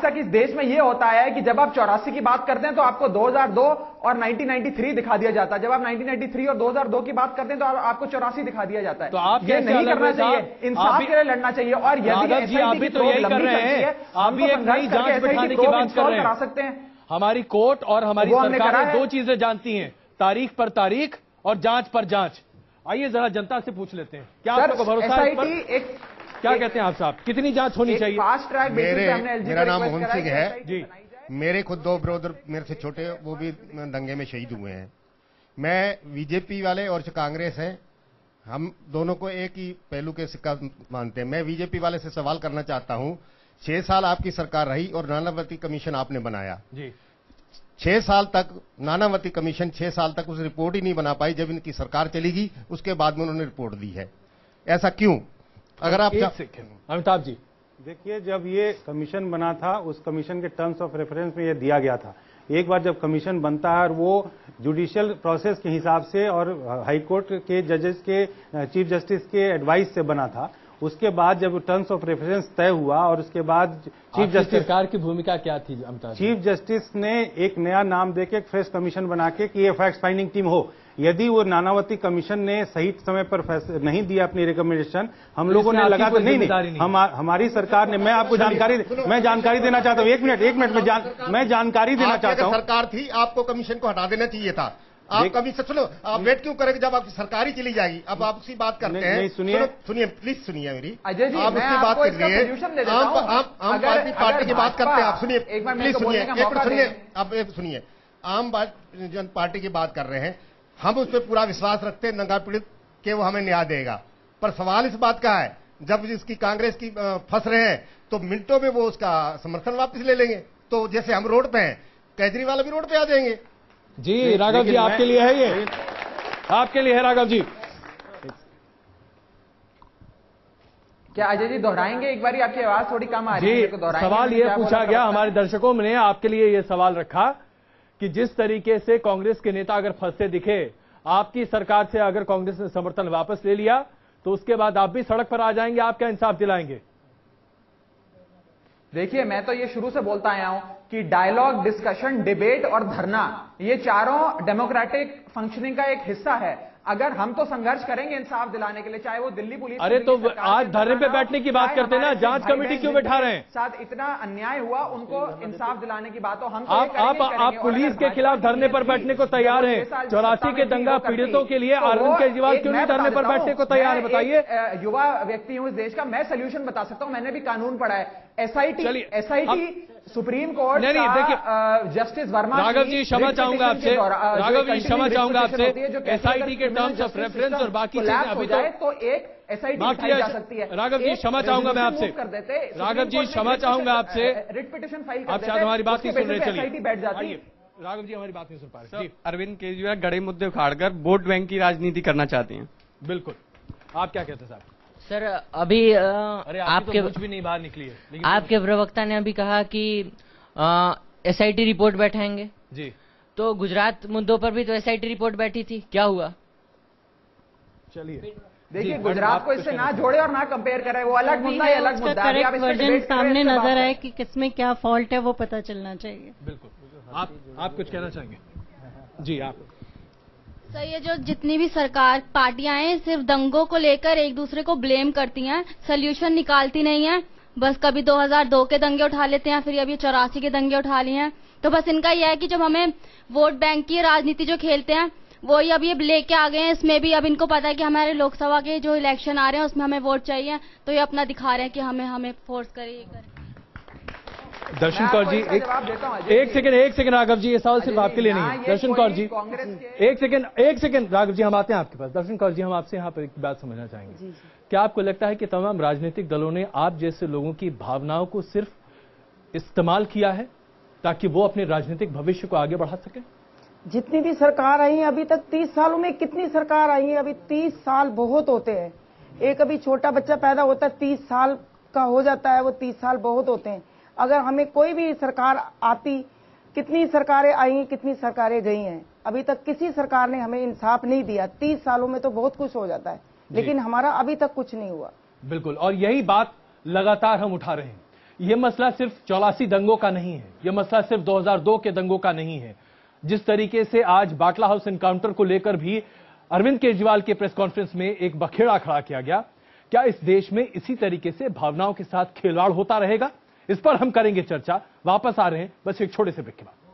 आज तक इस देश में यह होता है कि जब आप 84 की बात करते हैं तो आपको 2002 और 1993 दिखा दिया जाता है, जब आप 1993 और 2002 की बात करते हैं तो आपको 84 दिखा दिया जाता है। तो आप ये नहीं करना चाहिए, इंसाफ के लिए लड़ना चाहिए। और यदि अभी तो यही कर रहे हैं, आप भी एक नई जांच बिठाने की बात कर रहे हैं। करा सकते हैं। हमारी कोर्ट और हमारी सरकार दो चीजें जानती हैं, तारीख पर तारीख और जांच पर जांच। आइए जरा जनता से पूछ लेते हैं, क्या आपको भरोसा है? क्या कहते हैं आप साहब, कितनी जांच होनी चाहिए? फास्ट ट्रैक मेरा नाम मोहन सिंह है जी। मेरे खुद 2 ब्रदर मेरे से छोटे, वो भी दंगे में शहीद हुए हैं। मैं बीजेपी वाले और कांग्रेस हैं, हम दोनों को एक ही पहलू के सिक्का मानते हैं। मैं बीजेपी वाले से सवाल करना चाहता हूं, 6 साल आपकी सरकार रही और नानावती कमीशन आपने बनाया जी। 6 साल तक नानावती कमीशन 6 साल तक उस रिपोर्ट ही नहीं बना पाई। जब इनकी सरकार चलेगी उसके बाद में उन्होंने रिपोर्ट दी है, ऐसा क्यों? अगर आप अमिताभ जी देखिए, जब ये कमीशन बना था उस कमीशन के टर्म्स ऑफ रेफरेंस में ये दिया गया था, एक बार जब कमीशन बनता है और वो जुडिशियल प्रोसेस के हिसाब से और हाई कोर्ट के जजेस के चीफ जस्टिस के एडवाइस से बना था, उसके बाद जब टर्म्स ऑफ रेफरेंस तय हुआ और उसके बाद चीफ जस्टिस सरकार की भूमिका क्या थी अमिताभ? चीफ जस्टिस ने एक नया नाम देके एक फ्रेश कमीशन बना के कि ये फैक्ट फाइंडिंग टीम हो। यदि वो नानावती कमीशन ने सही समय पर नहीं दिया अपनी रिकमेंडेशन, हम लोगों ने लगा तो नहीं, हमारी सरकार ने, मैं आपको जानकारी देना चाहता हूँ। एक मिनट मैं जानकारी देना चाहता हूँ। सरकार थी, आपको कमीशन को हटा देना चाहिए था। आप कभी सुनो, आप वेट क्यों करेंगे जब आपकी सरकार ही चली जाएगी? अब आप उसी बात करते हैं। सुनिए प्लीज सुनिए मेरी, आप उसकी बात कर रही है, आम आदमी पार्टी की बात करते हैं आप। सुनिए प्लीज सुनिए, आप सुनिए, आम जन पार्टी की बात कर रहे हैं, हम उस पर पूरा विश्वास रखते हैं नंगा पीड़ित के वो हमें न्याय देगा। पर सवाल इस बात का है, जब इसकी कांग्रेस की फंस रहे हैं तो मिनटों में वो उसका समर्थन वापस ले लेंगे। तो जैसे हम रोड पे हैं, केजरीवाल भी रोड पे आ जाएंगे। जी राघव जी, आपके लिए है ये, आपके लिए है राघव जी। क्या अजय जी दोहराएंगे एक बार? आपकी आवाज थोड़ी कम आ रही है। सवाल ये पूछा गया, हमारे दर्शकों ने आपके लिए ये सवाल रखा कि जिस तरीके से कांग्रेस के नेता अगर फंसते दिखे, आपकी सरकार से अगर कांग्रेस ने समर्थन वापस ले लिया तो उसके बाद आप भी सड़क पर आ जाएंगे, आप क्या इंसाफ दिलाएंगे? देखिए, मैं तो ये शुरू से बोलता आया हूं कि डायलॉग, डिस्कशन, डिबेट और धरना, ये चारों डेमोक्रेटिक फंक्शनिंग का एक हिस्सा है। अगर हम तो संघर्ष करेंगे इंसाफ दिलाने के लिए, चाहे वो दिल्ली पुलिस। अरे तो आज धरने पे बैठने की बात करते हैं ना, जांच कमेटी क्यों बैठा रहे हैं? साथ इतना अन्याय हुआ, उनको इंसाफ दिलाने की बात हो। हम आप पुलिस के खिलाफ धरने पर बैठने को तैयार हैं? 84 के दंगा पीड़ितों के लिए अरविंद केजरीवाल क्यों नहीं धरने पर बैठने को तैयार है? बताइए। युवा व्यक्ति हूं इस देश का, मैं सोल्यूशन बता सकता हूं। मैंने भी कानून पढ़ा है। एसआईटी सुप्रीम कोर्ट का जस्टिस वर्मा। राघव जी क्षमा चाहूंगा आपसे, राघव जी क्षमा चाहूंगा आपसे, एसआईटी के टर्म्स ऑफ रेफरेंस और बाकी चीजें अभी तो एक एसआईटी उठाई जा सकती है। राघव जी क्षमा चाहूंगा मैं आपसे, राघव जी क्षमा चाहूंगा आपसे, रिट पिटीशन फाइल आप शायद हमारी बात नहीं सुन रहे। चलिए बैठ जाती है। राघव जी हमारी बात नहीं सुन पा रहे। अरविंद केजरीवाल गड़े मुद्दे उखाड़कर वोट बैंक की राजनीति करना चाहते हैं। बिल्कुल, आप क्या कहते हैं साहब? सर अभी आपके तो कुछ भी नहीं बाहर निकली है, आपके प्रवक्ता ने अभी कहा कि एसआईटी रिपोर्ट बैठाएंगे जी, तो गुजरात मुद्दों पर भी तो एसआईटी रिपोर्ट बैठी थी, क्या हुआ? चलिए देखिए, गुजरात को इससे ना जोड़े और ना कंपेयर करें, वो अलग मुद्दा है, अलग मुद्दा है। करेक्ट वर्जन सामने नजर आए कि किसमें क्या फॉल्ट है, वो पता चलना चाहिए। बिल्कुल, आप कुछ कहना चाहेंगे? जी आप। सर, ये जो जितनी भी सरकार पार्टियां हैं सिर्फ दंगों को लेकर एक दूसरे को ब्लेम करती हैं, सोल्यूशन निकालती नहीं है। बस कभी 2002 के दंगे उठा लेते हैं, फिर अभी 84 के दंगे उठा लिए हैं। तो बस इनका यह है कि जब हमें वोट बैंक की राजनीति जो खेलते हैं वो ही अब ये लेके आ गए हैं। इसमें भी अब इनको पता है कि हमारे लोकसभा के जो इलेक्शन आ रहे हैं उसमें हमें वोट चाहिए, तो ये अपना दिखा रहे हैं कि हमें फोर्स करे, ये करें। दर्शन कौर जी एक सेकंड राघव जी, ये सवाल सिर्फ आपके लिए नहीं है। दर्शन कौर जी एक सेकंड राघव जी, हम आते हैं आपके पास। दर्शन कौर जी, हम आपसे यहाँ पर एक बात समझना चाहेंगे। क्या आपको लगता है कि तमाम राजनीतिक दलों ने आप जैसे लोगों की भावनाओं को सिर्फ इस्तेमाल किया है ताकि वो अपने राजनीतिक भविष्य को आगे बढ़ा सके? जितनी भी सरकार आई है अभी तक, 30 सालों में कितनी सरकार आई है? अभी 30 साल बहुत होते हैं। एक अभी छोटा बच्चा पैदा होता है 30 साल का हो जाता है, वो 30 साल बहुत होते हैं। अगर हमें कोई भी सरकार आती, कितनी सरकारें आई, कितनी सरकारें गई हैं, अभी तक किसी सरकार ने हमें इंसाफ नहीं दिया। 30 सालों में तो बहुत कुछ हो जाता है, लेकिन हमारा अभी तक कुछ नहीं हुआ। बिल्कुल, और यही बात लगातार हम उठा रहे हैं। यह मसला सिर्फ 84 दंगों का नहीं है, यह मसला सिर्फ 2002 के दंगों का नहीं है। जिस तरीके से आज बाटला हाउस एनकाउंटर को लेकर भी अरविंद केजरीवाल के प्रेस कॉन्फ्रेंस में एक बखेड़ा खड़ा किया गया, क्या इस देश में इसी तरीके से भावनाओं के साथ खिलवाड़ होता रहेगा? इस पर हम करेंगे चर्चा। वापस आ रहे हैं बस एक छोटे से ब्रेक के बाद।